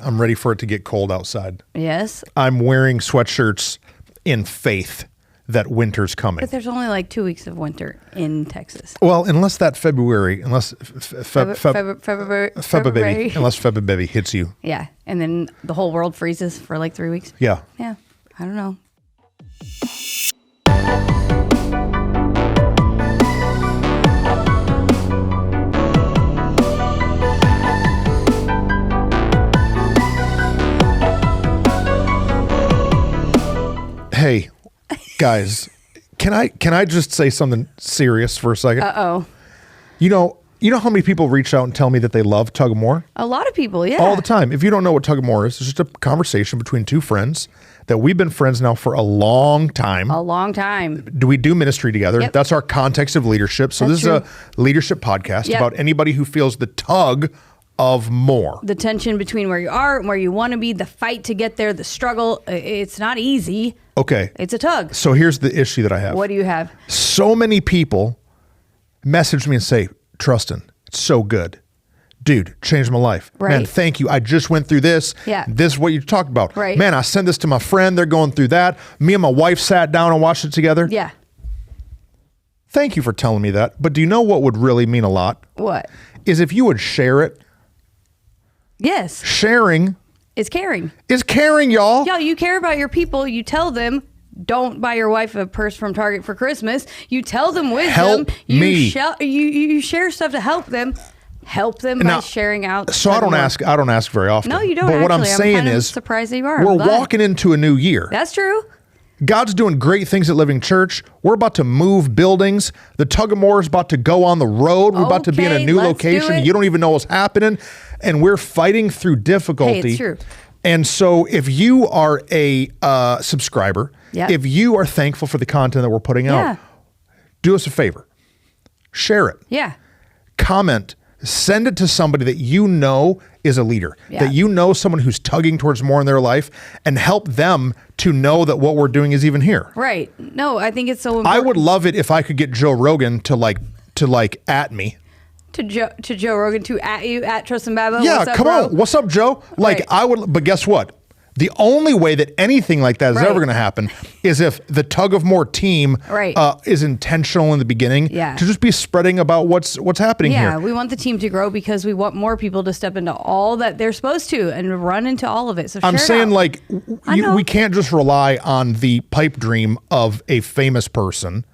I'm ready for it to get cold outside. Yes. I'm wearing sweatshirts in faith that winter's coming. But there's only like 2 weeks of winter in Texas. Well, unless that February, unless February. unless February hits you. Yeah. And then the whole world freezes for like 3 weeks. Yeah. Yeah. I don't know. Hey, guys, can I just say something serious for a second? Uh-oh. You know how many people reach out and tell me that they love Tug of More? A lot of people, yeah. All the time. If you don't know what Tug of More is, it's just a conversation between two friends that we've been friends now for a long time. A long time. We do ministry together. Yep. That's our context of leadership. So That's this is a leadership podcast about anybody who feels the tug of more. The tension between where you are and where you want to be, the fight to get there, the struggle. It's not easy. Okay. It's a tug. So here's the issue that I have. What do you have? So many people message me and say, Truston, it's so good. Dude, changed my life. Right. Man, thank you. I just went through this. Yeah. This is what you talked about. Right. Man, I sent this to my friend. They're going through that. Me and my wife sat down and watched it together. Yeah. Thank you for telling me that. But do you know what would really mean a lot? What? Is if you would share it. Yes. Sharing It's caring. is caring, y'all. Yo, you care about your people. You tell them, don't buy your wife a purse from Target for Christmas. You tell them wisdom. Help me. You share stuff to help them. Help them by sharing out. So I don't ask very often. No, you don't. But what I'm actually. saying kind of is, surprised that you are. we're walking into a new year. That's true. God's doing great things at Living Church. We're about to move buildings. The Tug of More is about to go on the road. We're about to be in a new location. You don't even know what's happening. And we're fighting through difficulty. Hey, it's true. And so if you are a subscriber, Yep. if you are thankful for the content that we're putting out, do us a favor. Share it. Yeah. Comment. Send it to somebody that you know is a leader, that you know someone who's tugging towards more in their life, and help them to know that what we're doing is even here. Right. No, I think it's so important. I would love it if I could get Joe Rogan to at me. To Joe Rogan, to at you, at Truston Babo. Yeah, What's up, come bro? on. What's up, Joe? Right. I would, but guess what? The only way that anything like that is ever going to happen is if the Tug of More team is intentional in the beginning to just be spreading about what's happening here. Yeah, we want the team to grow because we want more people to step into all that they're supposed to and run into all of it. So I'm saying out. We can't just rely on the pipe dream of a famous person.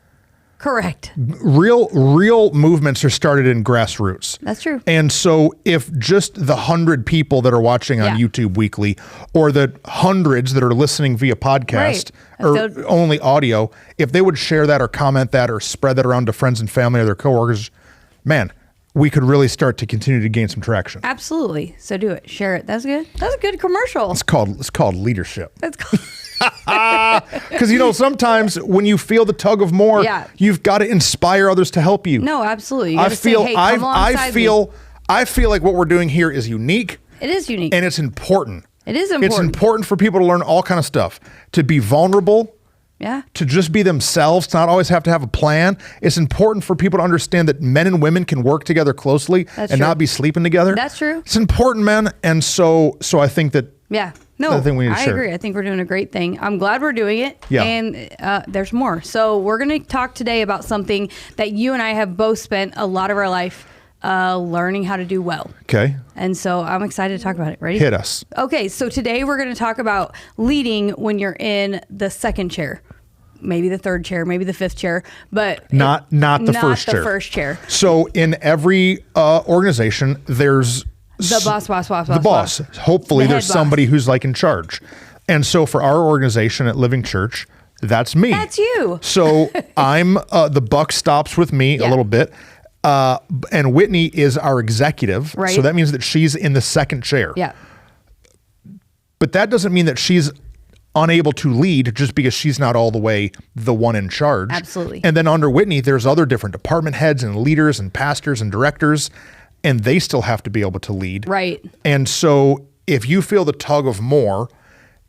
Correct. Real movements are started in grassroots. That's true. And so if just the 100 people that are watching on YouTube weekly, or the hundreds that are listening via podcast or only audio, if they would share that or comment that or spread that around to friends and family or their coworkers, man, we could really start to continue to gain some traction. Absolutely. So do it. Share it. That's good. That's a good commercial. It's called leadership. That's called Because sometimes when you feel the tug of more, you've got to inspire others to help you. No, absolutely. You I gotta feel say, hey, come alongside me. I feel like what we're doing here is unique. It is unique. And it's important. It is important. It's important for people to learn all kind of stuff, to be vulnerable. Yeah. To just be themselves, to not always have to have a plan. It's important for people to understand that men and women can work together closely not be sleeping together. That's true. It's important, man. And so I think that I agree. I think we're doing a great thing. I'm glad we're doing it. Yeah. And there's more. So we're going to talk today about something that you and I have both spent a lot of our life learning how to do well. Okay. And so I'm excited to talk about it. Ready? Hit us. Okay. So today we're going to talk about leading when you're in the second chair. Maybe the third chair, maybe the fifth chair, but not the first chair. So in every organization, there's the boss. Hopefully there's somebody who's like in charge. And so for our organization at Living Church, that's me. That's you. So I'm the buck stops with me a little bit. And Whitney is our executive. Right. So that means that she's in the second chair. Yeah. But that doesn't mean that she's unable to lead just because she's not all the way the one in charge. Absolutely. And then under Whitney, there's other different department heads and leaders and pastors and directors, and they still have to be able to lead. Right. And so if you feel the tug of more,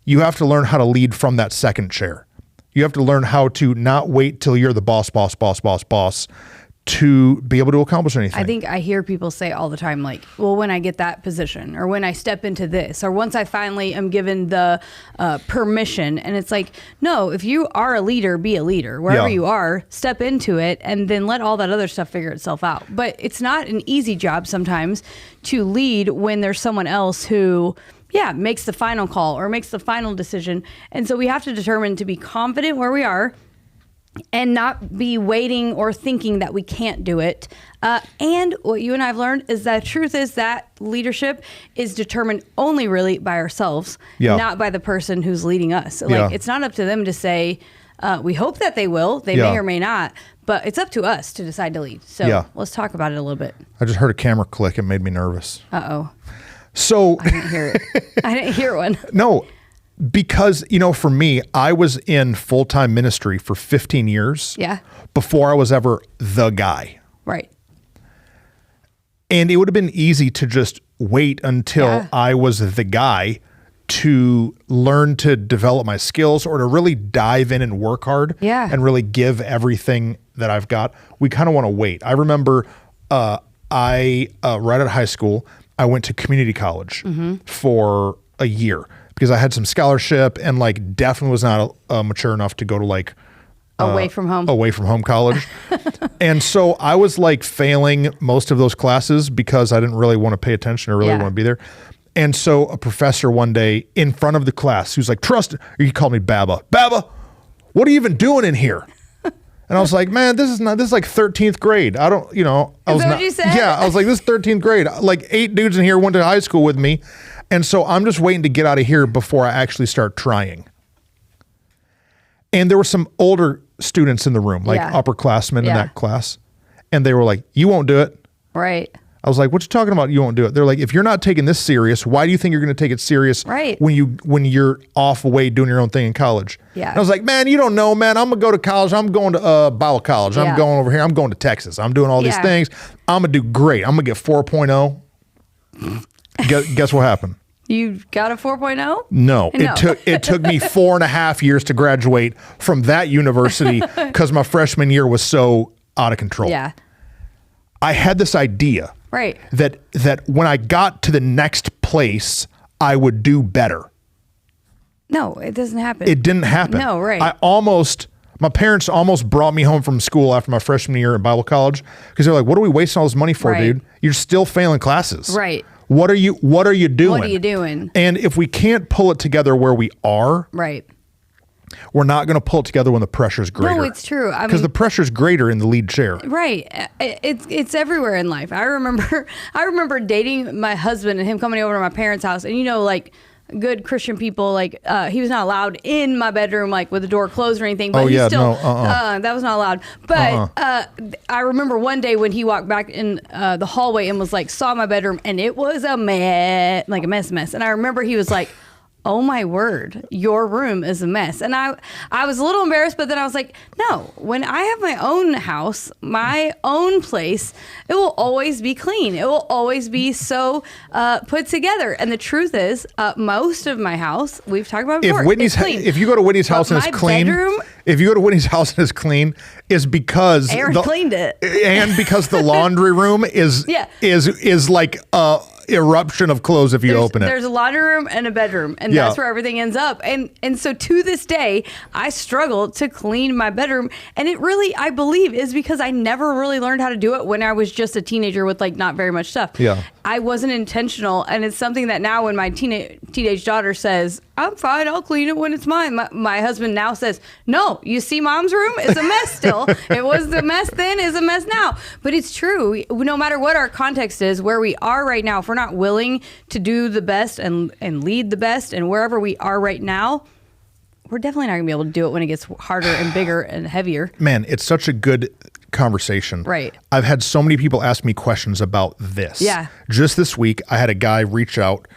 you have to learn how to lead from that second chair. You have to learn how to not wait till you're the boss, to be able to accomplish anything. I think I hear people say all the time, like, well, when I get that position, or when I step into this, or once I finally am given the permission. And it's like, no, if you are a leader, be a leader. Wherever you are, step into it, and then let all that other stuff figure itself out. But it's not an easy job sometimes to lead when there's someone else who makes the final call or makes the final decision. And so we have to determine to be confident where we are and not be waiting or thinking that we can't do it. And what you and I have learned is that the truth is that leadership is determined only really by ourselves, not by the person who's leading us. Like, it's not up to them to say, we hope that they will. They may or may not. But it's up to us to decide to lead. So let's talk about it a little bit. I just heard a camera click. It made me nervous. Uh-oh. So I didn't hear it. I didn't hear one. No. Because, for me, I was in full-time ministry for 15 years before I was ever the guy. Right. And it would have been easy to just wait until I was the guy to learn to develop my skills or to really dive in and work hard and really give everything that I've got. We kind of want to wait. I remember right out of high school, I went to community college for a year. Because I had some scholarship and definitely was not mature enough to go to away from home college. And so I was failing most of those classes because I didn't really want to pay attention or really want to be there. And so a professor one day in front of the class, he was like, Truston, he called me Baba, what are you even doing in here? And I was like, man, this is 13th grade. I don't, I was not. What you said? Yeah, I was like, this is 13th grade. 8 dudes in here went to high school with me. And so I'm just waiting to get out of here before I actually start trying. And there were some older students in the room, upperclassmen in that class. And they were like, you won't do it. Right. I was like, what you talking about? You won't do it. They're like, if you're not taking this serious, why do you think you're going to take it serious when you're off away doing your own thing in college? Yeah. And I was like, man, you don't know, man. I'm going to go to college. I'm going to Bible college. I'm going over here. I'm going to Texas. I'm doing all these things. I'm going to do great. I'm going to get 4.0. Guess what happened? You got a 4.0? No. It took me 4.5 years to graduate from that university because my freshman year was so out of control. Yeah. I had this idea that when I got to the next place, I would do better. No, it doesn't happen. It didn't happen. No, right. My parents almost brought me home from school after my freshman year at Bible college because they're like, what are we wasting all this money for, dude? You're still failing classes. Right. What are you doing? What are you doing? And if we can't pull it together where we are, we're not going to pull it together when the pressure's greater. No, it's true. Because the pressure's greater in the lead chair. Right. It's everywhere in life. I remember dating my husband and him coming over to my parents' house, and good Christian people, he was not allowed in my bedroom, with the door closed or anything, but that was not allowed. But I remember one day when he walked back in the hallway and was saw my bedroom, and it was a mess, a mess. And I remember he was like, oh my word, your room is a mess. And I was a little embarrassed, but then I was like, no, when I have my own house, my own place, it will always be clean. It will always be so put together. And the truth is, most of my house, we've talked about before, it's clean. If you go to Whitney's house and it's clean, if you go to Whitney's house and it's clean, is because Aaron cleaned it. And because the laundry room is like eruption of clothes if you open it. There's a laundry room and a bedroom, and that's where everything ends up. And so to this day, I struggle to clean my bedroom, and it really, I believe, is because I never really learned how to do it when I was just a teenager with not very much stuff. Yeah. I wasn't intentional, and it's something that now when my teenage daughter says, I'm fine, I'll clean it when it's mine. My husband now says, no, you see mom's room? It's a mess still. It was a mess then, is a mess now. But it's true. No matter what our context is, where we are right now, if we're not willing to do the best and lead the best, and wherever we are right now, we're definitely not going to be able to do it when it gets harder and bigger and heavier. Man, it's such a good conversation. Right. I've had so many people ask me questions about this. Yeah. Just this week, I had a guy reach out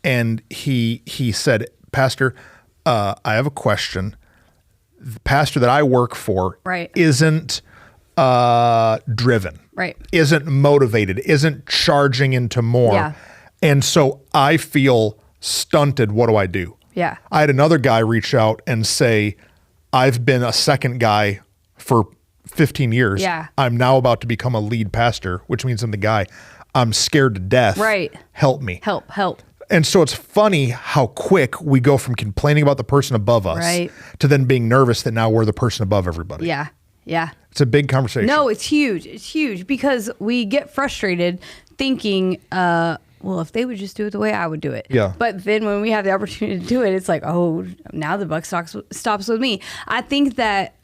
and he said, Pastor, I have a question. The pastor that I work for isn't driven, isn't motivated, isn't charging into more. Yeah. And so I feel stunted. What do I do? Yeah. I had another guy reach out and say, I've been a second guy for 15 years. Yeah. I'm now about to become a lead pastor, which means I'm the guy. I'm scared to death. Right. Help me. Help. And so it's funny how quick we go from complaining about the person above us to then being nervous that now we're the person above everybody. Yeah. Yeah. It's a big conversation. No, it's huge. It's huge because we get frustrated thinking, well, if they would just do it the way I would do it. Yeah. But then when we have the opportunity to do it, it's like, oh, now the buck stops with me. I think that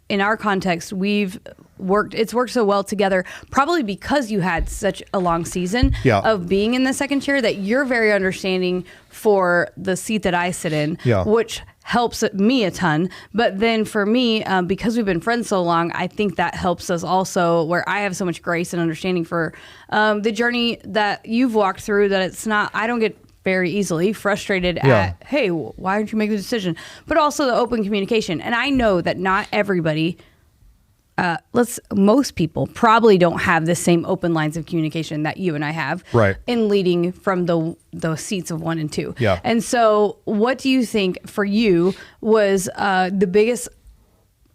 in our context, it's worked so well together, probably because you had such a long season of being in the second chair that you're very understanding for the seat that I sit in, which helps me a ton. But then for me, because we've been friends so long, I think that helps us also, where I have so much grace and understanding for the journey that you've walked through, that it's not, I don't get very easily frustrated at, hey, why aren't you making the decision? But also the open communication. And I know that not everybody, most people probably don't have the same open lines of communication that you and I have in leading from those seats of 1 and 2. Yeah. And so what do you think for you was the biggest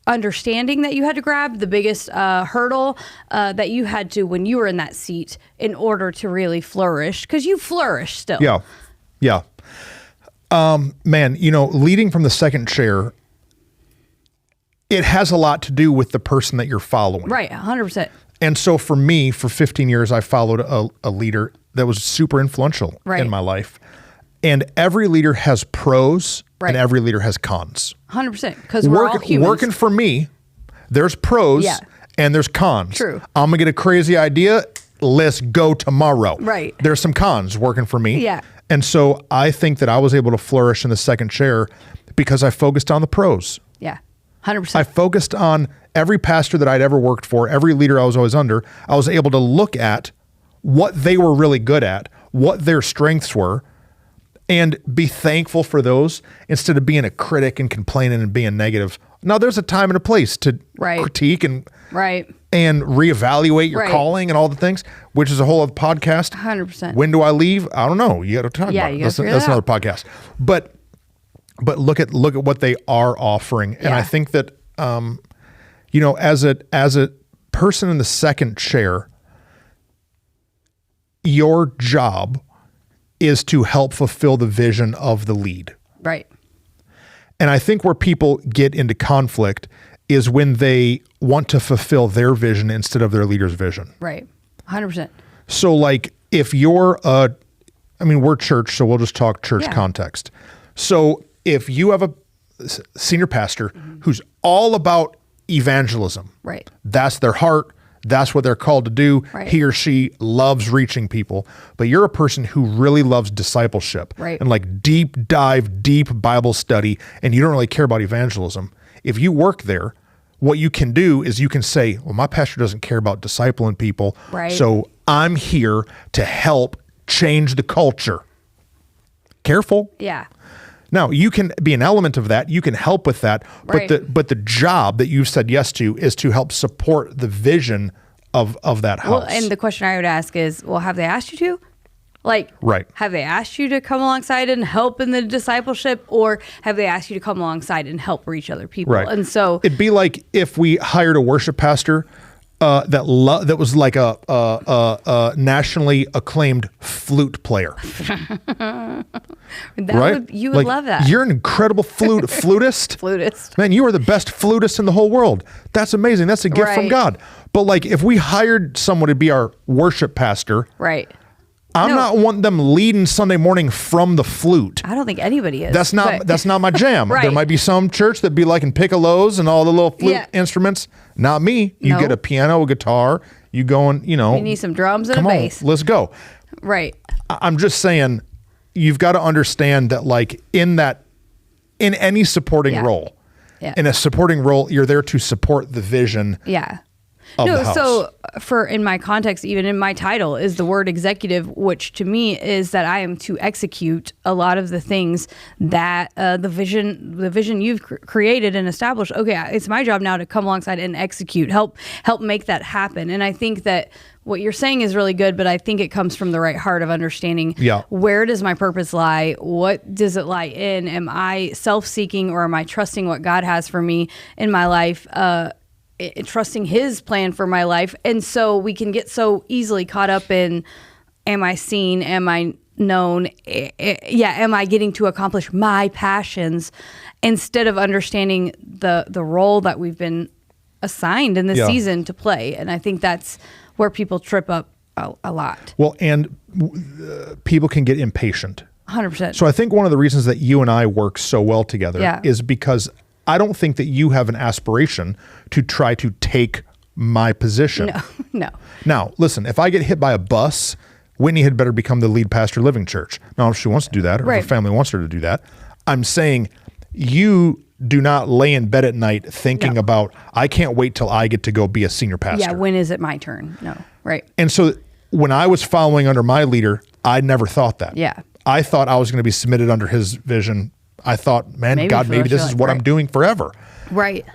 understanding that you had to grab, the biggest hurdle that you had to, when you were in that seat, in order to really flourish? Because you flourish still. Yeah. Man, leading from the second chair, it has a lot to do with the person that you're following. Right, 100%. And so for me, for 15 years, I followed a leader that was super influential in my life. And every leader has pros and every leader has cons. 100%, because we're all humans. Working for me, there's pros and there's cons. True. I'm going to get a crazy idea. Let's go tomorrow. Right. There's some cons working for me. Yeah. And so I think that I was able to flourish in the second chair because I focused on the pros. Yeah. 100%. I focused on every pastor that I'd ever worked for, every leader I was always under. I was able to look at what they were really good at, what their strengths were, and be thankful for those instead of being a critic and complaining and being negative. Now, there's a time and a place to critique and reevaluate your calling and all the things, which is a whole other podcast. 100%. When do I leave? I don't know. You got to talk about it. That's another podcast. But look at what they are offering. And I think that, as a person in the second chair, your job is to help fulfill the vision of the lead. Right. And I think where people get into conflict is when they want to fulfill their vision instead of their leader's vision. Right. 100%. So like if you're we're church, so we'll just talk church context. So if you have a senior pastor who's all about evangelism, that's their heart, that's what they're called to do. He or she loves reaching people, but you're a person who really loves discipleship and like deep Bible study, and you don't really care about evangelism. If you work there, what you can do is you can say, well, my pastor doesn't care about discipling people, so I'm here to help change the culture. Careful. Yeah. Now, you can be an element of that. You can help with that. But the job that you've said yes to is to help support the vision of that house. Well, and the question I would ask is, well, have they asked you to? Like, have they asked you to come alongside and help in the discipleship, or have they asked you to come alongside and help reach other people? And so it'd be like if we hired a worship pastor that was like a nationally acclaimed flute player. You would love that. You're an incredible flutist. Flutist. Man, you are the best flutist in the whole world. That's amazing. That's a gift from God. But like if we hired someone to be our worship pastor, I'm not wanting them leading Sunday morning from the flute. I don't think anybody is. That's not my jam. There might be some church that'd be like in piccolos and all the little flute instruments. Not me. You get a piano, a guitar, you go and, you need some drums and a bass. Let's go. Right. I'm just saying, you've got to understand that like in any supporting role, in a supporting role, you're there to support the vision. So in my context, even in my title is the word executive, which to me is that I am to execute a lot of the things that the vision you've created and established. Okay, it's my job now to come alongside and execute, help make that happen. And I think that what you're saying is really good, but I think it comes from the right heart of understanding where does my purpose lie? What does it lie in? Am I self-seeking, or am I trusting what God has for me in my life? trusting his plan for my life. And so we can get so easily caught up in, am I seen? Am I known? Am I getting to accomplish my passions instead of understanding the role that we've been assigned in this season to play? And I think that's where people trip up a lot. Well, and people can get impatient. 100%. So I think one of the reasons that you and I work so well together is because I don't think that you have an aspiration to try to take my position. No. Now, listen, if I get hit by a bus, Whitney had better become the lead pastor of Living Church. Now, if she wants to do that, or if her family wants her to do that, I'm saying you do not lay in bed at night thinking about, I can't wait till I get to go be a senior pastor. Yeah, when is it my turn? No, right. And so when I was following under my leader, I never thought that. Yeah. I thought I was going to be submitted under his vision. I thought, man, God, maybe this is what I'm doing forever. Right.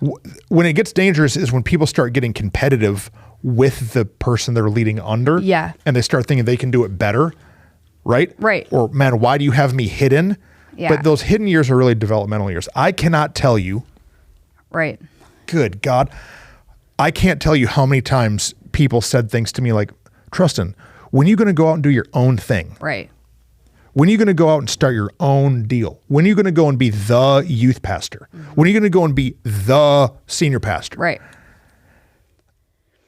When it gets dangerous is when people start getting competitive with the person they're leading under. Yeah. And they start thinking they can do it better. Right? Right. Or, man, why do you have me hidden? Yeah. But those hidden years are really developmental years. I cannot tell you. Right. Good God. I can't tell you how many times people said things to me like, Truston, when are you going to go out and do your own thing? Right. When are you going to go out and start your own deal? When are you going to go and be the youth pastor? When are you going to go and be the senior pastor? Right.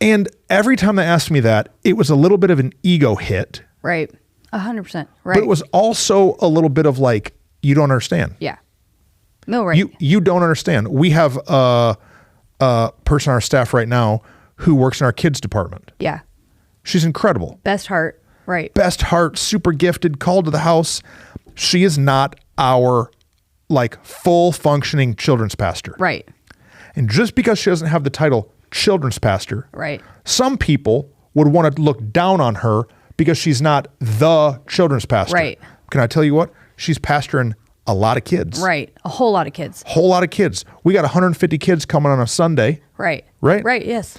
And every time they asked me that, it was a little bit of an ego hit. Right. 100%. Right. But it was also a little bit of like, you don't understand. Yeah. No, right. You don't understand. We have a person on our staff right now who works in our kids department. Yeah. She's incredible. Best heart. Right. Best heart, super gifted, called to the house. She is not our like full functioning children's pastor. Right. And just because she doesn't have the title children's pastor, right, some people would want to look down on her because she's not the children's pastor. Right. Can I tell you what? She's pastoring a lot of kids. Right. A whole lot of kids. Whole lot of kids. We got 150 kids coming on a Sunday. Right. Right? Right, yes.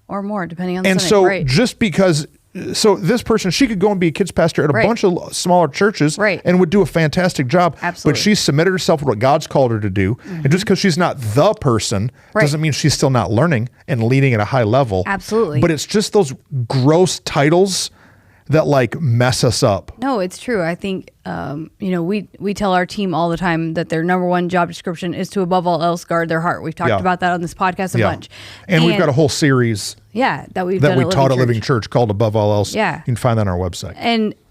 Or more, depending on the And Sunday. so just because, so this person, she could go and be a kids pastor at a bunch of smaller churches and would do a fantastic job. Absolutely. But she's submitted herself to what God's called her to do. And just because she's not the person doesn't mean she's still not learning and leading at a high level. Absolutely. But it's just those gross titles that like mess us up. No, it's true. I think, we tell our team all the time that their number one job description is to above all else guard their heart. We've talked about that on this podcast a bunch. And we've got a whole series that we taught at Living Church called Above All Else. Yeah. You can find that on our website.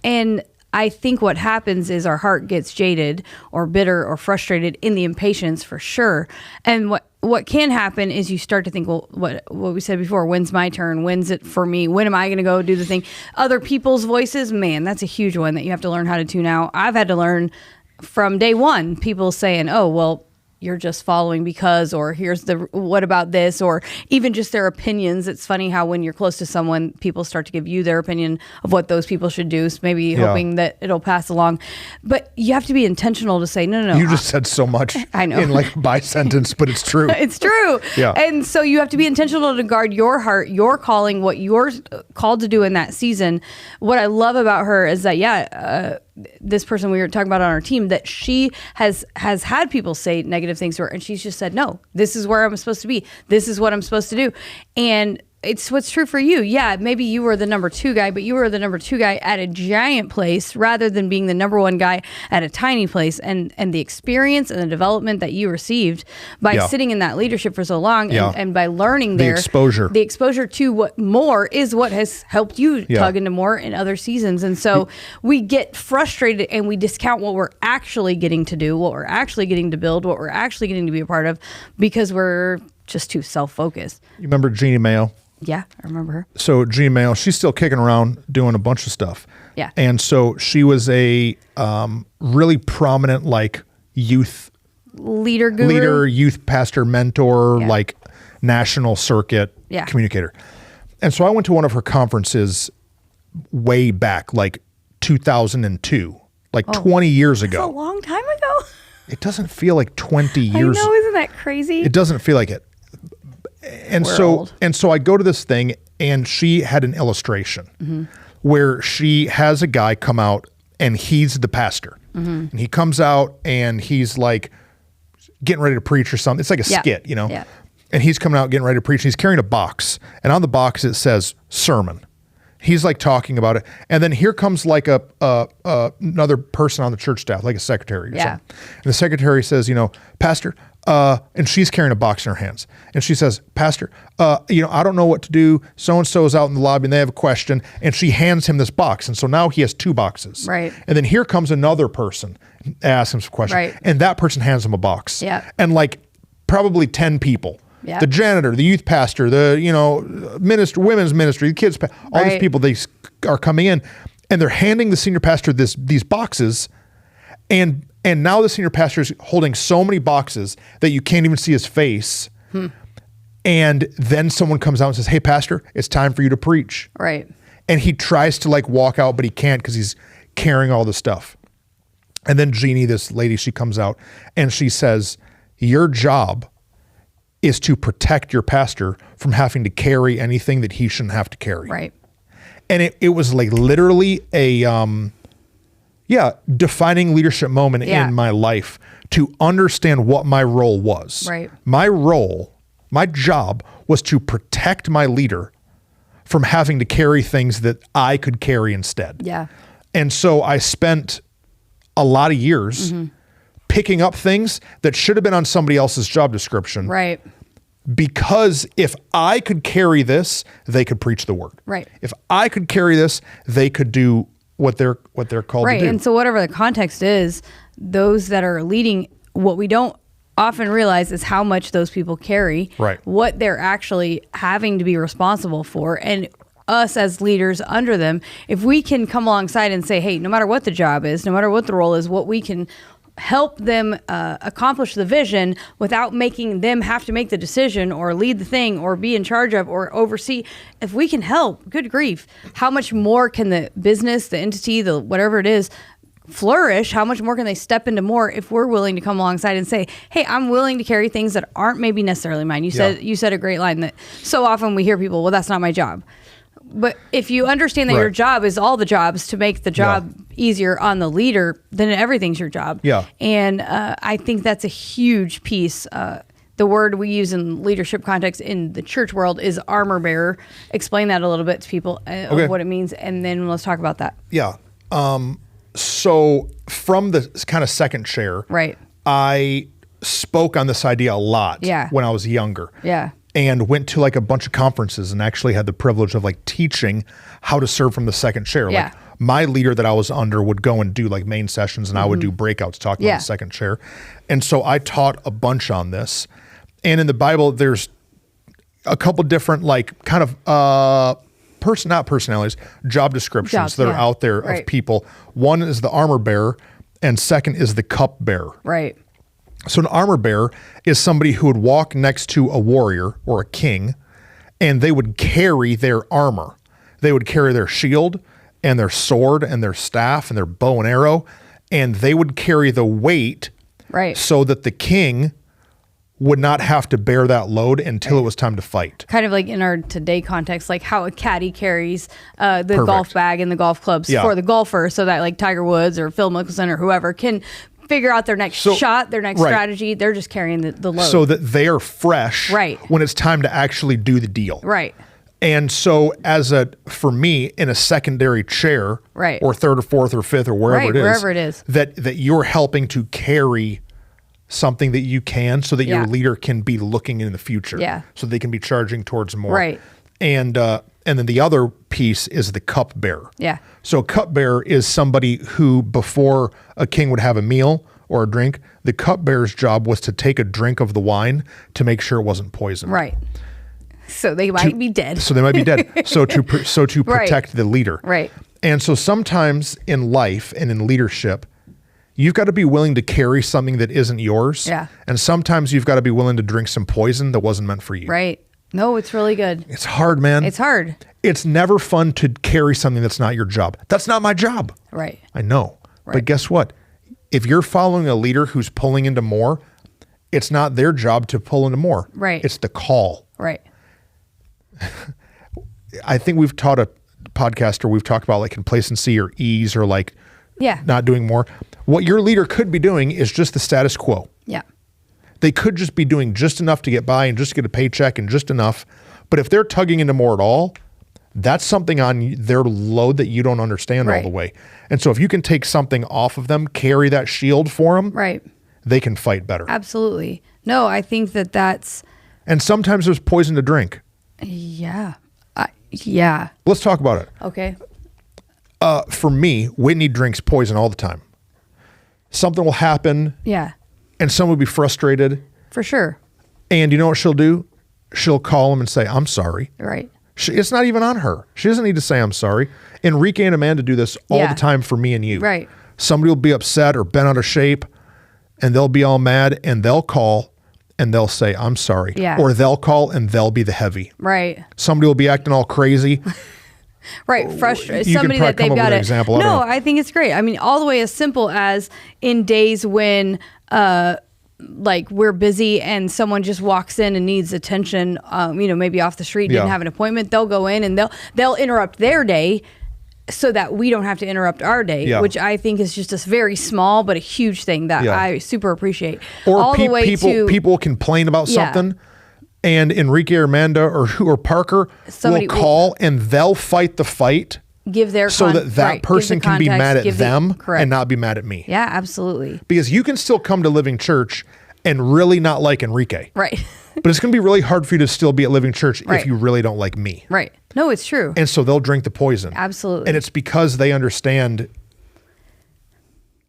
And I think what happens is our heart gets jaded or bitter or frustrated in the impatience for sure. And what can happen is you start to think, well, what we said before, when's my turn? When's it for me? When am I going to go do the thing? Other people's voices, man, that's a huge one that you have to learn how to tune out. I've had to learn from day one, people saying, oh, well, you're just following because, or here's what about this, or even just their opinions. It's funny how when you're close to someone, people start to give you their opinion of what those people should do, so maybe hoping that it'll pass along. But you have to be intentional to say, no. You just said so much I know. in like by sentence, but it's true. It's true. Yeah. And so you have to be intentional to guard your heart, your calling, what you're called to do in that season. What I love about her is that, this person we were talking about on our team, that she has had people say negative things to her, and she's just said, no, this is where I'm supposed to be. This is what I'm supposed to do. And it's what's true for you. Yeah, maybe you were the number 2 guy, but you were the number 2 guy at a giant place rather than being the number 1 guy at a tiny place. And the experience and the development that you received by sitting in that leadership for so long and by learning there. The exposure to what more is what has helped you tug into more in other seasons. And so we get frustrated and we discount what we're actually getting to do, what we're actually getting to build, what we're actually getting to be a part of, because we're just too self-focused. You remember Jeannie Mayo? Yeah, I remember her. So Jeannie Mayo, she's still kicking around doing a bunch of stuff. Yeah. And so she was a really prominent like youth leader, guru? youth pastor, mentor, like national circuit communicator. And so I went to one of her conferences way back, like 2002, like 20 years ago. That's a long time ago. It doesn't feel like 20 years. I know, isn't that crazy? It doesn't feel like it. And so I go to this thing, and she had an illustration where she has a guy come out, and he's the pastor. And he comes out, and he's like getting ready to preach or something. It's like a skit, and he's coming out getting ready to preach. He's carrying a box, and on the box it says sermon. He's like talking about it, and then here comes like another person on the church staff, like a secretary or something. And the secretary says, Pastor, and she's carrying a box in her hands, and she says, Pastor, I don't know what to do. So-and-so is out in the lobby and they have a question, and she hands him this box. And so now he has 2 boxes. Right. And then here comes another person, asks him some questions, right. and that person hands him a box. Yeah. And like probably 10 people. Yeah. The janitor, the youth pastor, the minister, women's ministry, the kids, all these people, they are coming in, and they're handing the senior pastor these boxes, and now the senior pastor is holding so many boxes that you can't even see his face. And then someone comes out and says, "Hey, pastor, it's time for you to preach." Right. And he tries to like walk out, but he can't because he's carrying all the stuff. And then Jeannie, this lady, she comes out and she says, "Your job is to protect your pastor from having to carry anything that he shouldn't have to carry." Right. And it was like literally a, defining leadership moment in my life to understand what my role was. Right. My job was to protect my leader from having to carry things that I could carry instead. Yeah. And so I spent a lot of years picking up things that should have been on somebody else's job description. Right. Because if I could carry this, they could preach the word. Right. If I could carry this, they could do what they're called to do. And so whatever the context is, those that are leading, what we don't often realize is how much those people carry, what they're actually having to be responsible for, and us as leaders under them, if we can come alongside and say, hey, no matter what the job is, no matter what the role is, what we can help them accomplish the vision without making them have to make the decision or lead the thing or be in charge of or oversee. If we can help, good grief, how much more can the business, the entity, the whatever it is, flourish? How much more can they step into more if we're willing to come alongside and say, hey, I'm willing to carry things that aren't maybe necessarily mine. You said a great line that so often we hear people, well, that's not my job. But if you understand that your job is all the jobs to make the job easier on the leader, then everything's your job. Yeah. And I think that's a huge piece. The word we use in leadership context in the church world is armorbearer. Explain that a little bit to people, of what it means, and then let's talk about that. Yeah. So from the kind of second chair, I spoke on this idea a lot when I was younger. Yeah. And went to like a bunch of conferences and actually had the privilege of like teaching how to serve from the second chair. Yeah. Like my leader that I was under would go and do like main sessions, and I would do breakouts talking about the second chair. And so I taught a bunch on this. And in the Bible, there's a couple different like kind of not personalities, job descriptions that are out there of people. One is the armor bearer, and second is the cup bearer. Right. So an armor bearer is somebody who would walk next to a warrior or a king, and they would carry their armor. They would carry their shield and their sword and their staff and their bow and arrow, and they would carry the weight so that the king would not have to bear that load until it was time to fight. Kind of like in our today context, like how a caddy carries the golf bag and the golf clubs for the golfer, so that like Tiger Woods or Phil Mickelson or whoever can figure out their next shot, their next strategy. They're just carrying the load. So that they are fresh when it's time to actually do the deal. Right. And so for me, in a secondary chair, or third or fourth or fifth or wherever it is, that you're helping to carry something that you can, so that your leader can be looking in the future, so they can be charging towards more. Right. And then the other piece is the cup bearer. Yeah. So a cup bearer is somebody who, before a king would have a meal or a drink, the cup bearer's job was to take a drink of the wine to make sure it wasn't poisoned. Right. So they might be dead. So to protect the leader. Right. And so sometimes in life and in leadership, you've got to be willing to carry something that isn't yours. Yeah. And sometimes you've got to be willing to drink some poison that wasn't meant for you. Right. No, it's really good. It's hard, man. It's hard. It's never fun to carry something that's not your job. That's not my job. Right. I know. Right. But guess what? If you're following a leader who's pulling into more, it's not their job to pull into more. Right. It's the call. Right. I think we've taught a podcast, or we've talked about like complacency or ease, or like not doing more. What your leader could be doing is just the status quo. Yeah. They could just be doing just enough to get by and just get a paycheck and just enough. But if they're tugging into more at all, that's something on their load that you don't understand all the way. And so if you can take something off of them, carry that shield for them, they can fight better. Absolutely. No, I think that's... And sometimes there's poison to drink. Yeah. Let's talk about it. Okay. For me, Whitney drinks poison all the time. Something will happen. Yeah. And someone will be frustrated. For sure. And you know what she'll do? She'll call him and say, I'm sorry. Right. It's not even on her. She doesn't need to say, I'm sorry. Enrique and Amanda do this all the time for me and you. Right. Somebody will be upset or bent out of shape, and they'll be all mad, and they'll call and they'll say, I'm sorry. Yeah. Or they'll call and they'll be the heavy. Right. Somebody will be acting all crazy. Right. Frustrated. You Somebody can that they've come up got with an it. example. No, I think it's great. I mean, all the way as simple as in days when, like we're busy and someone just walks in and needs attention, maybe off the street, didn't have an appointment, they'll go in and they'll interrupt their day so that we don't have to interrupt our day, which I think is just a very small but a huge thing that I super appreciate. Or all the way people complain about something, and Enrique or Amanda or Parker will call and they'll fight the fight. Give their so that person can be mad at them and not be mad at me. Yeah, absolutely. Because you can still come to Living Church and really not like Enrique. Right. But it's going to be really hard for you to still be at Living Church if you really don't like me. Right. No, it's true. And so they'll drink the poison. Absolutely. And it's because they understand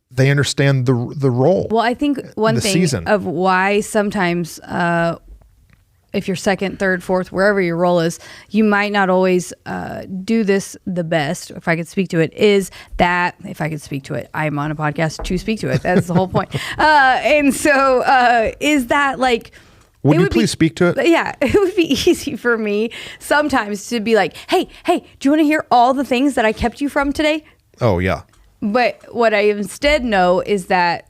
the role. Well, I think one thing of why sometimes if you're second, third, fourth, wherever your role is, you might not always do this the best. If I could speak to it, is that if I could speak to it, I'm on a podcast to speak to it. That's the whole point. And so is that like, would you please speak to it? Yeah, it would be easy for me sometimes to be like, hey, do you want to hear all the things that I kept you from today? Oh, yeah. But what I instead know is that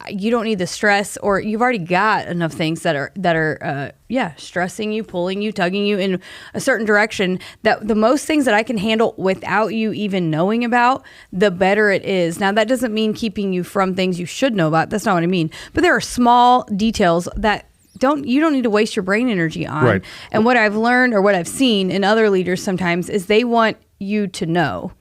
you don't need the stress, or you've already got enough things that are stressing you, pulling you, tugging you in a certain direction, that the most things that I can handle without you even knowing about, the better it is. Now, that doesn't mean keeping you from things you should know about. That's not what I mean. But there are small details that you don't need to waste your brain energy on. Right. And what I've learned, or what I've seen in other leaders sometimes, is they want you to know.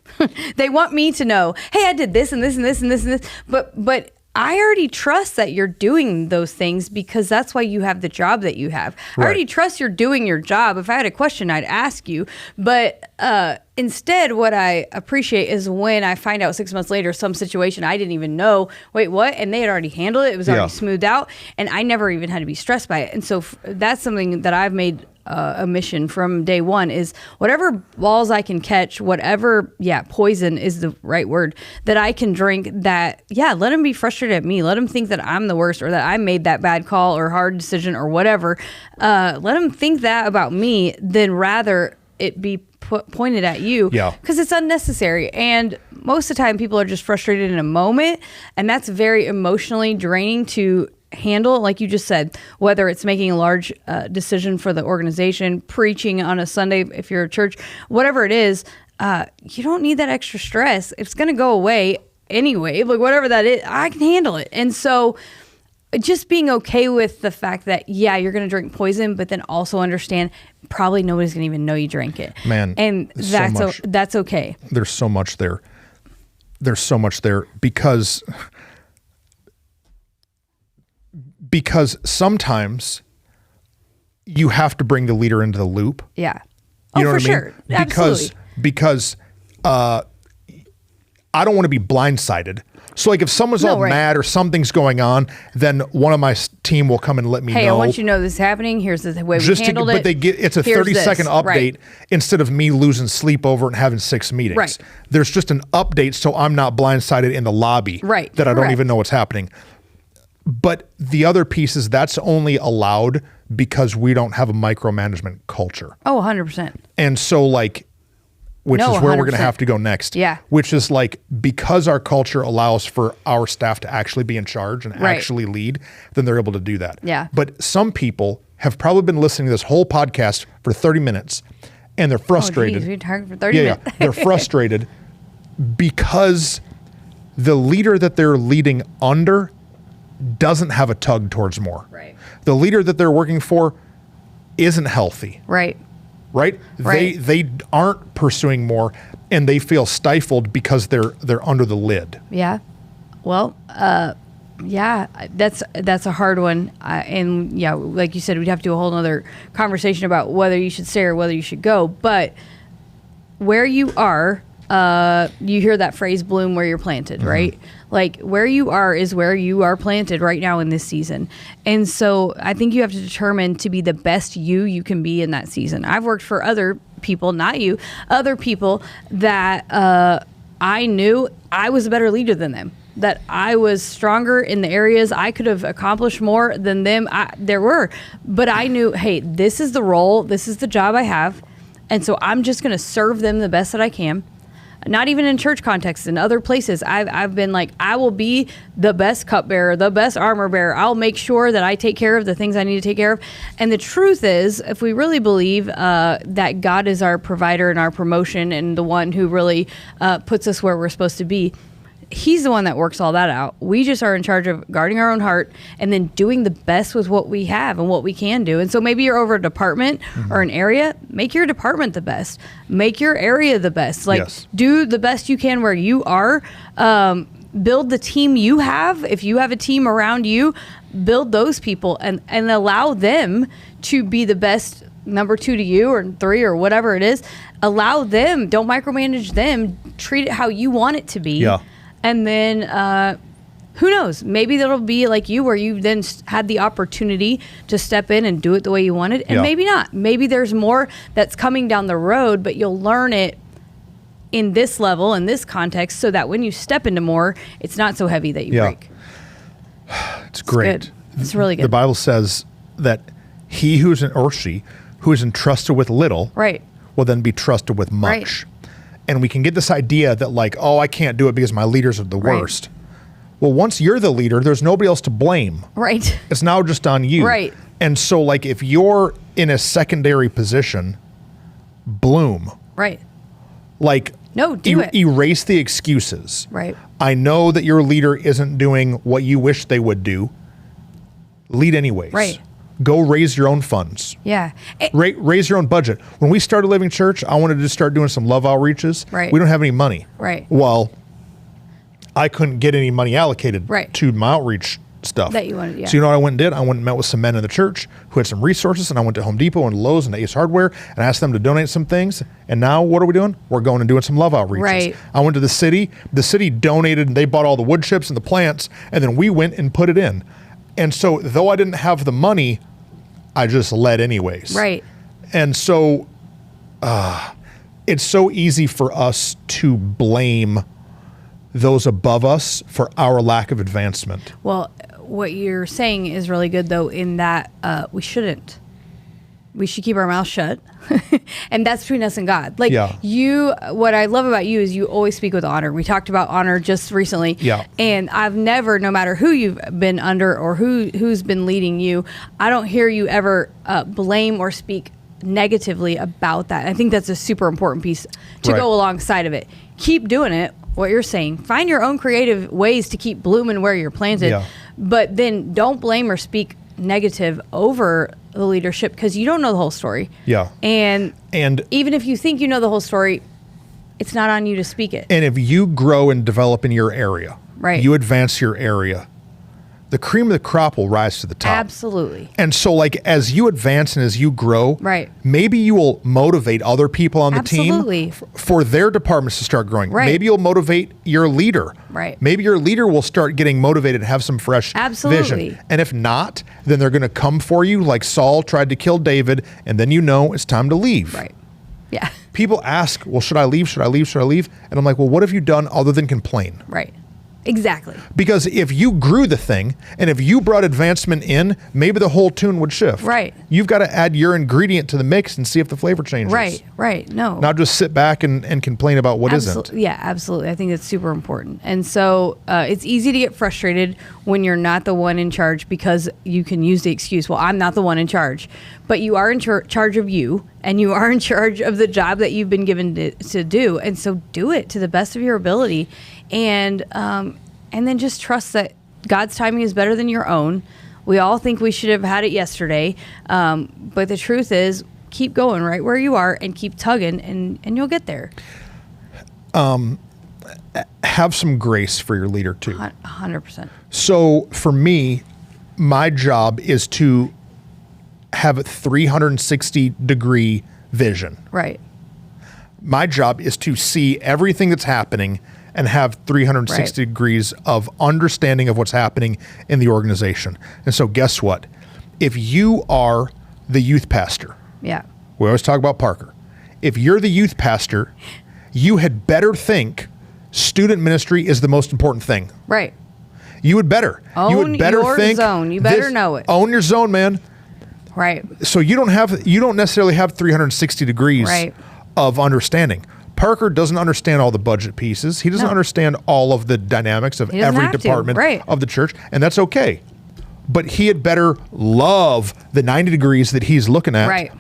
They want me to know, hey, I did this and this and this and this and this. But I already trust that you're doing those things because that's why you have the job that you have. Right. I already trust you're doing your job. If I had a question, I'd ask you. But instead, what I appreciate is when I find out 6 months later, some situation I didn't even know, wait, what? And they had already handled it. It was already smoothed out. And I never even had to be stressed by it. And so that's something that I've made a mission from day one, is whatever balls I can catch, whatever, poison is the right word, that I can drink, that, let them be frustrated at me. Let them think that I'm the worst, or that I made that bad call or hard decision or whatever. Let them think that about me, then rather it be pointed at you, because it's unnecessary. And most of the time people are just frustrated in a moment, and that's very emotionally draining to handle, like you just said, whether it's making a large decision for the organization, preaching on a Sunday if you're a church, whatever it is, you don't need that extra stress. It's going to go away anyway. Like whatever that is, I can handle it. And so just being okay with the fact that, you're going to drink poison, but then also understand probably nobody's going to even know you drank it. Man, and that's okay. There's so much there. There's so much there because sometimes you have to bring the leader into the loop. Yeah. You know what I mean? Sure. Absolutely. Because I don't want to be blindsided. So like if someone's mad or something's going on, then one of my team will come and let me know. Hey, I want you to know this is happening. Here's the way we handled it. But it's a 30-second update instead of me losing sleep over it and having 6 meetings. Right. There's just an update so I'm not blindsided in the lobby that I don't even know what's happening. But the other piece is that's only allowed because we don't have a micromanagement culture. Oh, 100%. And so which is where 100%. We're going to have to go next. Yeah. Which is because our culture allows for our staff to actually be in charge and actually lead, then they're able to do that. Yeah. But some people have probably been listening to this whole podcast for 30 minutes and they're frustrated. Oh, geez, we talked for 30 minutes. They're frustrated because the leader that they're leading under doesn't have a tug towards more. Right. The leader that they're working for isn't healthy. Right. Right? They aren't pursuing more, and they feel stifled because they're under the lid. Yeah. Well, yeah, that's a hard one. And yeah, like you said, we'd have to do a whole nother conversation about whether you should stay or whether you should go. But where you are, you hear that phrase, bloom where you're planted, right? Like where you are is where you are planted right now in this season. And so I think you have to determine to be the best you can be in that season. I've worked for other people, not you, other people that I knew I was a better leader than them, that I was stronger in the areas I could have accomplished more than them. But I knew, hey, this is the role, this is the job I have. And so I'm just going to serve them the best that I can. Not even in church contexts, in other places. I've been like, I will be the best cupbearer, the best armor bearer. I'll make sure that I take care of the things I need to take care of. And the truth is, if we really believe that God is our provider and our promotion and the one who really puts us where we're supposed to be, He's the one that works all that out. We just are in charge of guarding our own heart and then doing the best with what we have and what we can do. And so maybe you're over a department or an area, make your department the best. Make your area the best. Like, do the best you can where you are. Build the team you have. If you have a team around you, build those people and allow them to be the best number 2 to you or 3 or whatever it is. Allow them. Don't micromanage them. Treat it how you want it to be. Yeah. And then, who knows? Maybe that'll be like you, where you then had the opportunity to step in and do it the way you wanted. And maybe not. Maybe there's more that's coming down the road, but you'll learn it in this level, in this context, so that when you step into more, it's not so heavy that you break. It's great. Good. It's really good. The Bible says that he who is entrusted with little will then be trusted with much. Right. And we can get this idea that like, oh, I can't do it because my leaders are the worst. Well, once you're the leader, there's nobody else to blame. Right. It's now just on you. Right. And so like if you're in a secondary position, bloom. Right. Like erase the excuses. Right. I know that your leader isn't doing what you wish they would do. Lead anyways. Right. Go raise your own funds. Yeah. Raise your own budget. When we started Living Church, I wanted to start doing some love outreaches. Right. We don't have any money. Right. Well, I couldn't get any money allocated to my outreach stuff. That you wanted, So you know what I went and did? I went and met with some men in the church who had some resources, and I went to Home Depot and Lowe's and Ace Hardware and asked them to donate some things. And now what are we doing? We're going and doing some love outreaches. Right. I went to the city. The city donated, and they bought all the wood chips and the plants, and then we went and put it in. And so though I didn't have the money, I just led anyways. Right. And so it's so easy for us to blame those above us for our lack of advancement. Well, what you're saying is really good, though, in that we shouldn't. We should keep our mouth shut. And that's between us and God. Like what I love about you is you always speak with honor. We talked about honor just recently. Yeah. And I've never, no matter who you've been under or who's been leading you, I don't hear you ever blame or speak negatively about that. I think that's a super important piece to go alongside of it. Keep doing it, what you're saying. Find your own creative ways to keep blooming where you're planted. But then don't blame or speak negative over the leadership, because you don't know the whole story. And even if you think you know the whole story, it's not on you to speak it. And if you grow and develop in your area, you advance your area, the cream of the crop will rise to the top. Absolutely. And so like as you advance and as you grow, maybe you will motivate other people on the team for their departments to start growing. Maybe you'll motivate your leader. Maybe your leader will start getting motivated and have some fresh vision. And if not, then they're going to come for you like Saul tried to kill David, and then you know it's time to leave. Yeah. People ask, well, should I leave? Should I leave? Should I leave? And I'm like, well, what have you done other than complain? Exactly. Because if you grew the thing and if you brought advancement in, maybe the whole tune would shift. You've got to add your ingredient to the mix and see if the flavor changes. No. Not just sit back and complain about what isn't. Yeah, absolutely. I think that's super important. And so it's easy to get frustrated when you're not the one in charge, because you can use the excuse, well, I'm not the one in charge. But you are in charge of you, and you are in charge of the job that you've been given to do. And so do it to the best of your ability. And then just trust that God's timing is better than your own. We all think we should have had it yesterday. But the truth is, keep going right where you are and keep tugging, and you'll get there. Have some grace for your leader too. 100%. So for me, my job is to have a 360-degree vision. Right. My job is to see everything that's happening and have 360 degrees of understanding of what's happening in the organization. And so guess what? If you are the youth pastor, yeah, we always talk about Parker. If you're the youth pastor, you had better think student ministry is the most important thing. Right. You would better. You would better your think zone. You better know it. Own your zone, man. Right. So you don't necessarily have 360 degrees of understanding. Parker doesn't understand all the budget pieces. He doesn't understand all of the dynamics of every department of the church, and that's okay. But he had better love the 90 degrees that he's looking at. Right.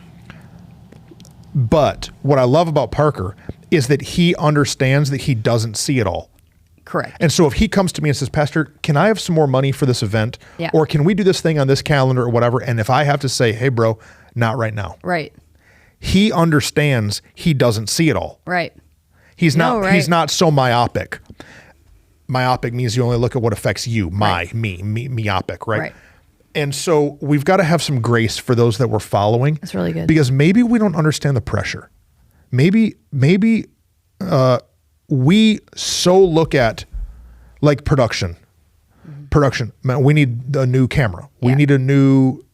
But what I love about Parker is that he understands that he doesn't see it all. Correct. And so if he comes to me and says, Pastor, can I have some more money for this event? Yeah. Or can we do this thing on this calendar or whatever? And if I have to say, hey, bro, not right now. Right. He understands he doesn't see it all. Right. He's not so myopic. Myopic means you only look at what affects you, myopic, right? Right. And so we've got to have some grace for those that we're following. That's really good. Because maybe we don't understand the pressure. Maybe we so look at like production. Production. Man, we need a new camera. We need a new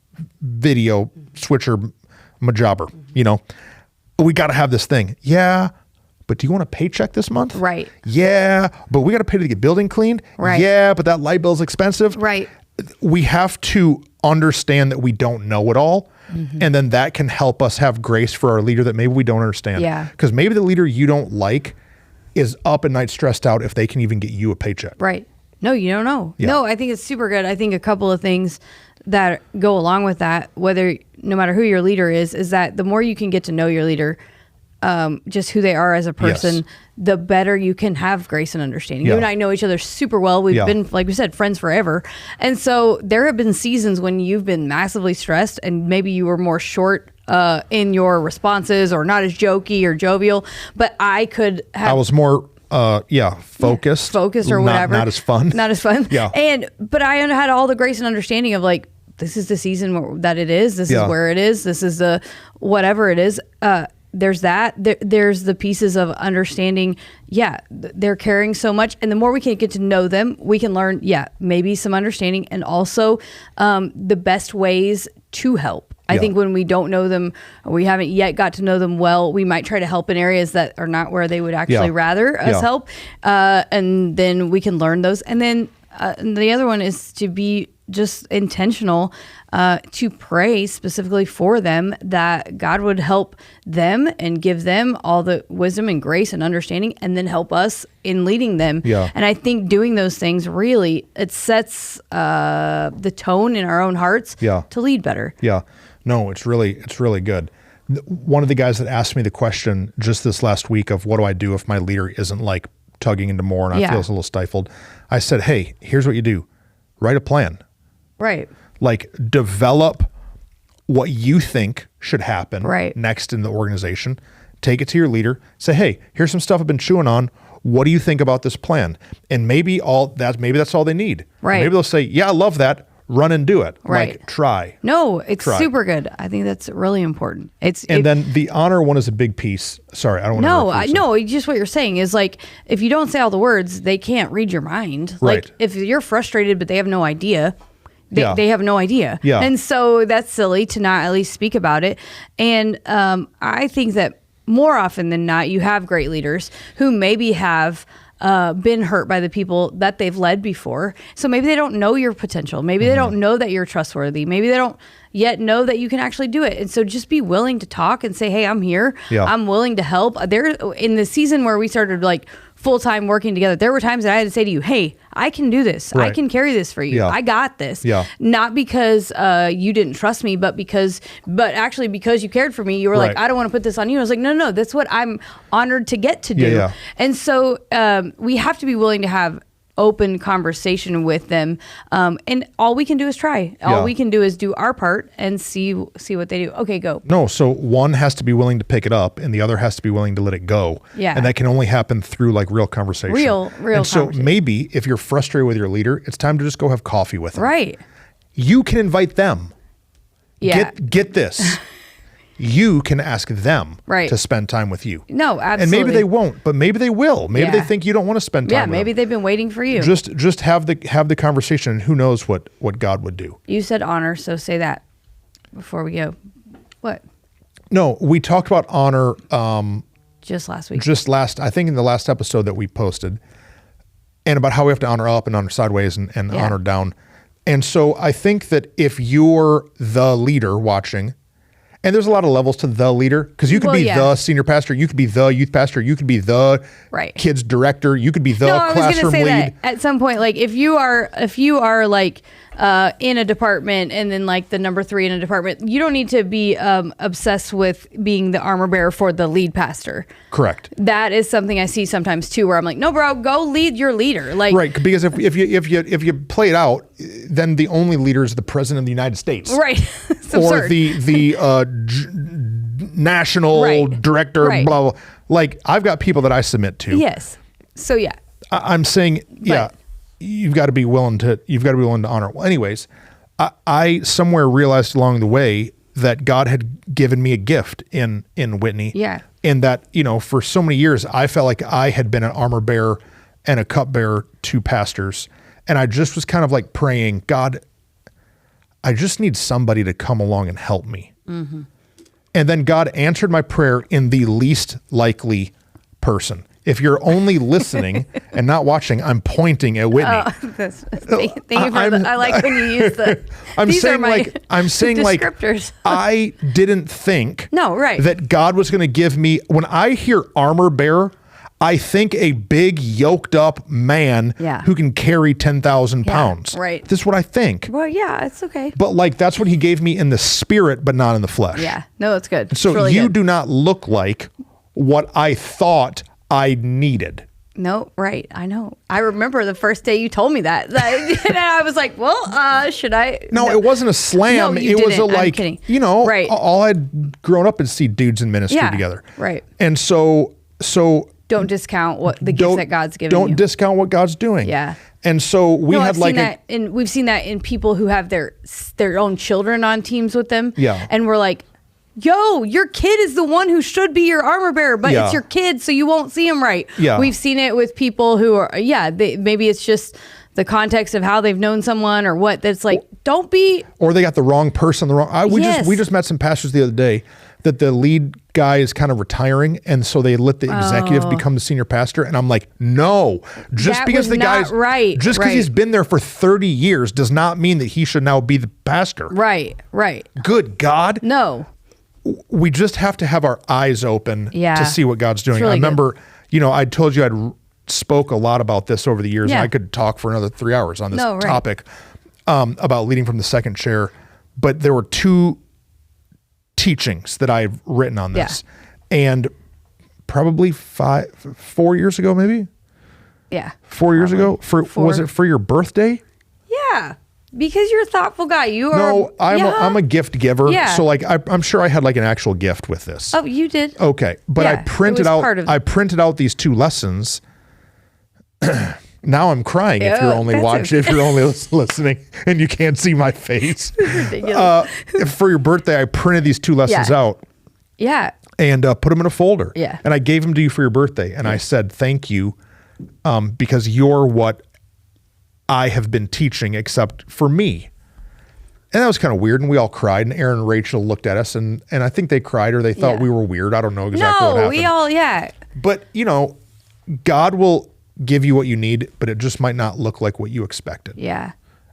video switcher majobber, you know. We got to have this thing. Yeah, but do you want a paycheck this month? Right. Yeah, but we got to pay to get building cleaned? Right. Yeah, but that light bill's expensive? Right. We have to understand that we don't know it all. And then that can help us have grace for our leader that maybe we don't understand. Yeah. Because maybe the leader you don't like is up at night stressed out if they can even get you a paycheck. Right. No, you don't know. Yeah. No, I think it's super good. I think a couple of things that go along with that, no matter who your leader is that the more you can get to know your leader, just who they are as a person, the better you can have grace and understanding. You and I know each other super well. We've been, like we said, friends forever. And so there have been seasons when you've been massively stressed and maybe you were more short in your responses or not as jokey or jovial, but I was more focused or whatever. Not as fun. Yeah. But I had all the grace and understanding of like, this is the season that it is. This is where it is. This is the whatever it is. There's that. There's the pieces of understanding. Yeah, they're carrying so much, and the more we can get to know them, we can learn. Yeah, maybe some understanding, and also the best ways to help. I think when we don't know them, or we haven't yet got to know them well, we might try to help in areas that are not where they would actually rather us help, and then we can learn those. And then the other one is to be just intentional to pray specifically for them that God would help them and give them all the wisdom and grace and understanding and then help us in leading them. Yeah. And I think doing those things really, it sets the tone in our own hearts to lead better. Yeah. No, it's really good. One of the guys that asked me the question just this last week of what do I do if my leader isn't like tugging into more and I feel a little stifled. I said, hey, here's what you do. Write a plan. Right. Like develop what you think should happen next in the organization. Take it to your leader. Say, hey, here's some stuff I've been chewing on. What do you think about this plan? And maybe that's all they need. Right. Or maybe they'll say, yeah, I love that. Run and do it. Right. Like try. No, it's super good. I think that's really important. Then the honor one is a big piece. Sorry, I don't want to. No, just what you're saying is like, if you don't say all the words, they can't read your mind. Right. Like if you're frustrated, but they have no idea, they have no idea. Yeah. And so that's silly to not at least speak about it. And I think that more often than not, you have great leaders who maybe have been hurt by the people that they've led before. So maybe they don't know your potential. Maybe they don't know that you're trustworthy. Maybe they don't yet know that you can actually do it. And so just be willing to talk and say, hey, I'm here. Yeah. I'm willing to help. In the season where we started like full-time working together, there were times that I had to say to you, hey, I can do this. Right. I can carry this for you. Yeah. I got this. Yeah. Not because you didn't trust me, but actually because you cared for me, you were like, I don't want to put this on you. I was like, no, that's what I'm honored to get to do. Yeah. And so we have to be willing to have open conversation with them. And all we can do is try. All we can do is do our part and see what they do. Okay, go. No, so one has to be willing to pick it up and the other has to be willing to let it go. Yeah. And that can only happen through like real conversation. Real And so maybe if you're frustrated with your leader, it's time to just go have coffee with them. Right. You can invite them. Yeah. Get this. You can ask them to spend time with you. No, absolutely. And maybe they won't, but maybe they will. Maybe they think you don't want to spend time with them. Maybe they've been waiting for you. Just have the conversation, and who knows what God would do. You said honor, so say that before we go. What? No, we talked about honor just last week. I think in the last episode that we posted, and about how we have to honor up and honor sideways and honor down. And so I think that if you're the leader watching, and there's a lot of levels to the leader, because you could be the senior pastor, you could be the youth pastor, you could be the kids director, you could be the classroom lead. That at some point, like if you are like in a department and then like the number 3 in a department, you don't need to be obsessed with being the armor bearer for the lead pastor. Correct. That is something I see sometimes too, where I'm like, no, bro, go lead your leader. Like, right, because if you play it out, then the only leader is the president of the United States, right? Or the national director, blah, blah. Like I've got people that I submit to. Yes. So yeah, I'm saying you've got to be willing to honor. Well, anyways, I somewhere realized along the way that God had given me a gift in Whitney. Yeah. And that, for so many years, I felt like I had been an armor bearer and a cupbearer to pastors. And I just was kind of like praying, God, I just need somebody to come along and help me. Mm-hmm. And then God answered my prayer in the least likely person. If you're only listening and not watching, I'm pointing at Whitney. Thank you for I like when you use the. I'm saying descriptors. I didn't think that God was going to give me, when I hear armor bearer, I think a big yoked up man who can carry 10,000 pounds. Right. This is what I think. Well, yeah, it's okay. But like, that's what he gave me in the spirit, but not in the flesh. Yeah. No, it's good. So really you good. do not look like what I thought I needed. No, right. I know. I remember the first day you told me that. And I was like, well, should I? No, it wasn't a slam. No, it was a like, right. all I'd grown up and see dudes in ministry together. Right. And so don't discount what the gifts that God's given you. Don't discount what God's doing. Yeah. And so we've seen that in people who have their own children on teams with them. Yeah. And we're like, yo, your kid is the one who should be your armor bearer, but it's your kid, so you won't see him right. Yeah. We've seen it with people who are, maybe it's just the context of how they've known someone or what. That's like, don't be. Or they got the wrong person, we just met some pastors the other day that the lead guy is kind of retiring, and so they let the executive become the senior pastor. And I'm like, no, just because the guy's just because he's been there for 30 years does not mean that he should now be the pastor. Right. Good God. No. We just have to have our eyes open to see what God's doing. Really I remember, I told you I'd spoke a lot about this over the years, and I could talk for another 3 hours on this topic about leading from the second chair. But there were 2 teachings that I've written on this, and probably 4 years ago, maybe. Yeah. 4 years ago. Was it for your birthday? Yeah. Because you're a thoughtful guy. You are. No, I'm a gift giver. Yeah. So like I'm sure I had like an actual gift with this. Oh, you did? Okay. But I printed out these 2 lessons. Now I'm crying if you're only watching, if you're only listening and you can't see my face. Ridiculous. For your birthday, I printed these 2 lessons out. Yeah. And put them in a folder. Yeah. And I gave them to you for your birthday. And I said, thank you, because you're what I have been teaching, except for me. And that was kind of weird. And we all cried. And Aaron and Rachel looked at us, and I think they cried, or they thought we were weird. I don't know exactly what happened. We all, But, God will give you what you need, but it just might not look like what you expected. Yeah.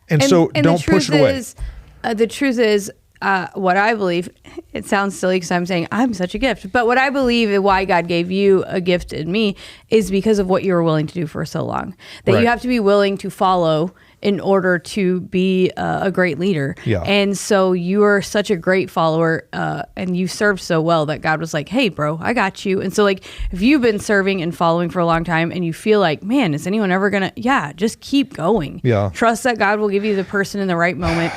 And so don't push it away. The truth is, what I believe, it sounds silly because I'm saying I'm such a gift, but what I believe and why God gave you a gift in me is because of what you were willing to do for so long. That you have to be willing to follow in order to be a great leader. Yeah. And so you are such a great follower, and you served so well that God was like, hey, bro, I got you. And so, like, if you've been serving and following for a long time and you feel like, man, is anyone ever going to, just keep going. Yeah. Trust that God will give you the person in the right moment.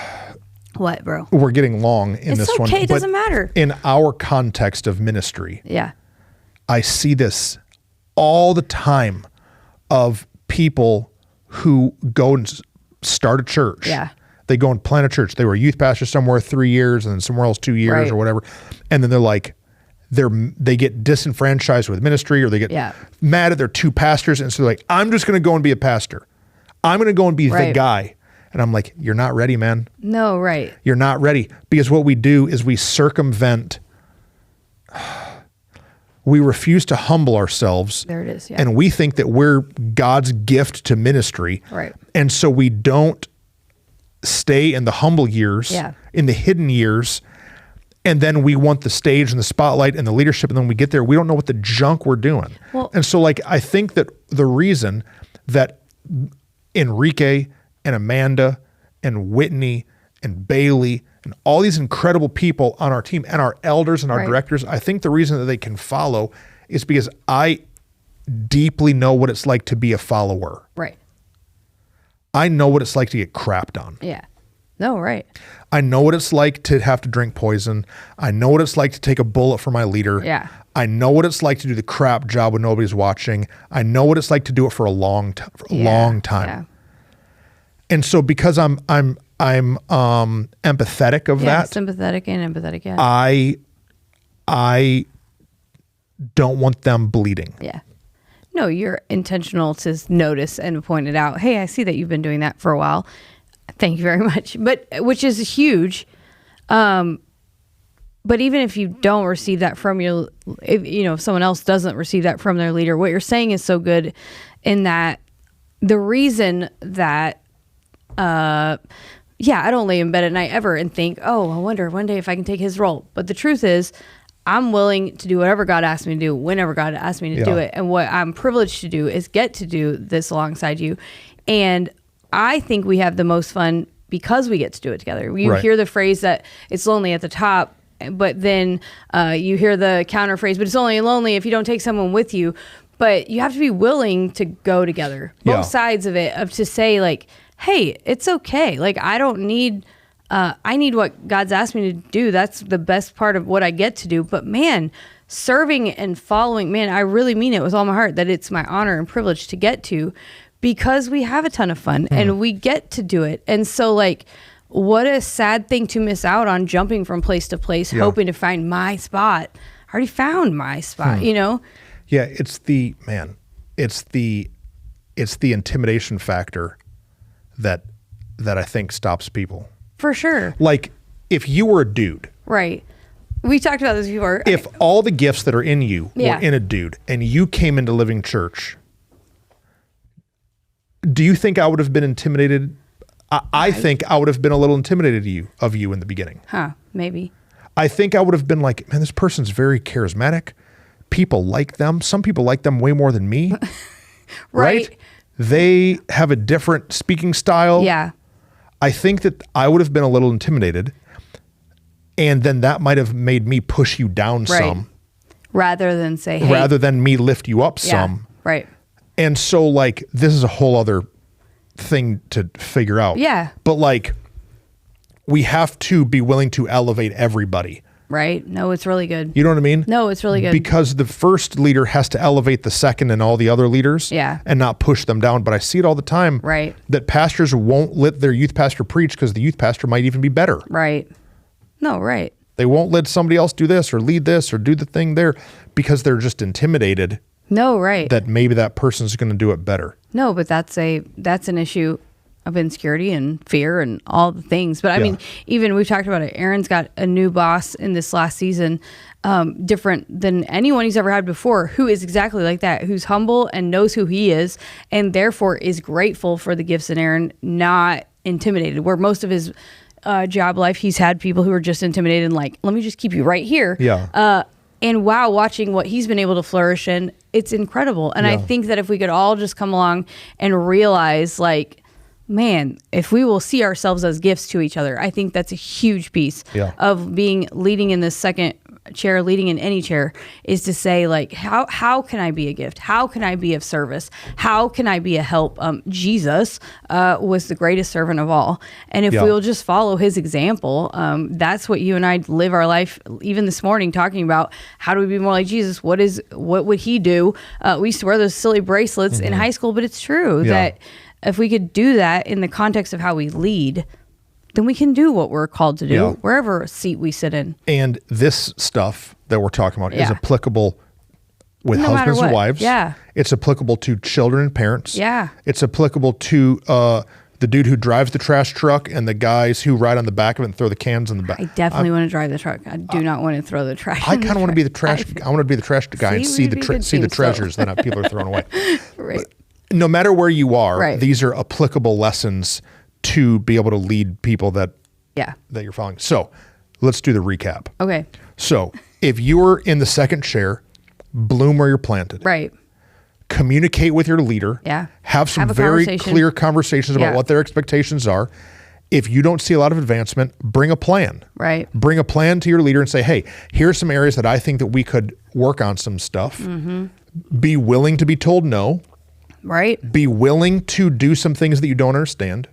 What, bro? We're getting long in this one. It's okay. It doesn't matter. In our context of ministry, I see this all the time of people who go and start a church. Yeah. They go and plant a church. They were a youth pastor somewhere 3 years and then somewhere else 2 years or whatever. And then they're like, they get disenfranchised with ministry, or they get mad at their two pastors. And so they're like, I'm just going to go and be a pastor. I'm going to go and be the guy. And I'm like, you're not ready, man. No, right. You're not ready. Because what we do is we circumvent. We refuse to humble ourselves. There it is, And we think that we're God's gift to ministry. Right. And so we don't stay in the humble years, in the hidden years. And then we want the stage and the spotlight and the leadership. And then when we get there, we don't know what the junk we're doing. Well, and so, like, I think that the reason that Enrique and Amanda and Whitney and Bailey and all these incredible people on our team and our elders and our directors, I think the reason that they can follow is because I deeply know what it's like to be a follower. Right. I know what it's like to get crapped on. Yeah. No, right. I know what it's like to have to drink poison. I know what it's like to take a bullet for my leader. Yeah. I know what it's like to do the crap job when nobody's watching. I know what it's like to do it for a long time. Yeah. And so because I'm empathetic of that. Sympathetic and empathetic, I don't want them bleeding. Yeah. No, you're intentional to notice and point it out. Hey, I see that you've been doing that for a while. Thank you very much. But which is huge. But even if you don't receive that from if someone else doesn't receive that from their leader, what you're saying is so good in that the reason that I don't lay in bed at night ever and think, oh, I wonder one day if I can take his role. But the truth is, I'm willing to do whatever God asks me to do, whenever God asks me to do it. And what I'm privileged to do is get to do this alongside you. And I think we have the most fun because we get to do it together. You hear the phrase that it's lonely at the top, but then you hear the counter phrase, but it's only lonely if you don't take someone with you. But you have to be willing to go together, both sides of it, to say, like, hey, it's okay. Like, I don't need, I need what God's asked me to do. That's the best part of what I get to do. But man, serving and following, man, I really mean it with all my heart that it's my honor and privilege to get to, because we have a ton of fun and we get to do it. And so, like, what a sad thing to miss out on jumping from place to place, hoping to find my spot. I already found my spot, Yeah, it's the intimidation factor that I think stops people. For sure. Like, if you were a dude. Right. We talked about this before. If all the gifts that are in you were in a dude and you came into Living Church, do you think I would have been intimidated? I think I would have been a little intimidated of you in the beginning. Maybe. I think I would have been like, man, this person's very charismatic. People like them. Some people like them way more than me. Right? They have a different speaking style. Yeah. I think that I would have been a little intimidated, and then that might have made me push you down some. Rather than say, hey. Rather than me lift you up some. Right. And so, like, this is a whole other thing to figure out. Yeah. But, like, we have to be willing to elevate everybody. Right. No, it's really good. You know what I mean? No, it's really good. Because the first leader has to elevate the second and all the other leaders. Yeah. And not push them down. But I see it all the time. Right. That pastors won't let their youth pastor preach because the youth pastor might even be better. Right. No, right. They won't let somebody else do this or lead this or do the thing there because they're just intimidated. No, right. That maybe that person's going to do it better. No, but that's an issue of insecurity and fear and all the things. But I mean, even we've talked about it. Aaron's got a new boss in this last season, different than anyone he's ever had before, who is exactly like that, who's humble and knows who he is, and therefore is grateful for the gifts in Aaron, not intimidated. Where most of his job life, he's had people who are just intimidated and like, let me just keep you right here. Yeah. And wow, watching what he's been able to flourish in, it's incredible. And I think that if we could all just come along and realize, like, man, if we will see ourselves as gifts to each other, I think that's a huge piece of leading in this second chair, leading in any chair, is to say, like, how can I be a gift? How can I be of service? How can I be a help? Jesus was the greatest servant of all. And if we'll just follow his example, that's what you and I live our life, even this morning, talking about how do we be more like Jesus? What would he do? We used to wear those silly bracelets in high school, but it's true that if we could do that in the context of how we lead, then we can do what we're called to do, wherever seat we sit in. And this stuff that we're talking about is applicable with husbands and wives. Yeah. It's applicable to children and parents. Yeah. It's applicable to the dude who drives the trash truck and the guys who ride on the back of it and throw the cans in the back. I definitely want to drive the truck. I do not want to throw the trash. I kind of want to be the trash. I want to be the trash guy and see the treasures that people are throwing away. Right. No matter where you are, these are applicable lessons to be able to lead people that you're following. So let's do the recap. Okay. So if you're in the second chair, bloom where you're planted. Right. Communicate with your leader. Yeah. Have some very clear conversations about what their expectations are. If you don't see a lot of advancement, bring a plan. Right. Bring a plan to your leader and say, hey, here's some areas that I think that we could work on some stuff. Be willing to be told no. Right. Be willing to do some things that you don't understand.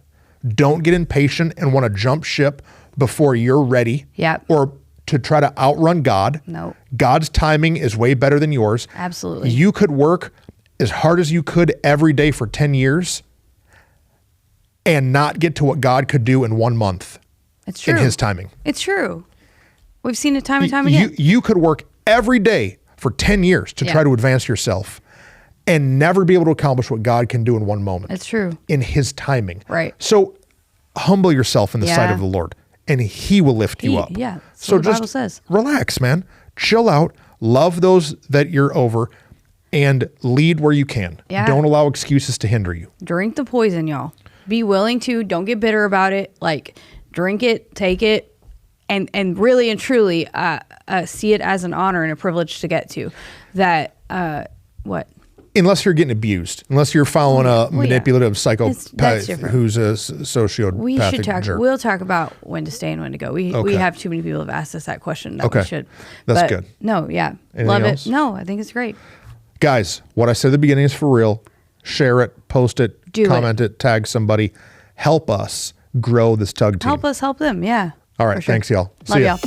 Don't get impatient and want to jump ship before you're ready. Yeah. Or to try to outrun God. No. God's timing is way better than yours. Absolutely. You could work as hard as you could every day for 10 years and not get to what God could do in 1 month. It's true. In his timing. It's true. We've seen it time and time again. You could work every day for 10 years to try to advance yourself and never be able to accomplish what God can do in 1 moment. It's true. In his timing. Right. So humble yourself in the sight of the Lord and he will lift you up. Yeah. So the just Bible says. Relax, man. Chill out. Love those that you're over and lead where you can. Yeah. Don't allow excuses to hinder you. Drink the poison, y'all. Be willing to. Don't get bitter about it. Like, drink it, take it, and really and truly see it as an honor and a privilege to get to. That, what? Unless you're getting abused. Unless you're following a manipulative psychopath who's a sociopathic We'll talk about when to stay and when to go. We have too many people have asked us that question that we should. That's good. No, yeah. Anything Love else? it. No, I think it's great. Guys, what I said at the beginning is for real. Share it, post it, comment it, tag somebody. Help us grow this Tug team. Help us help them, yeah. All right, thanks y'all. Love y'all.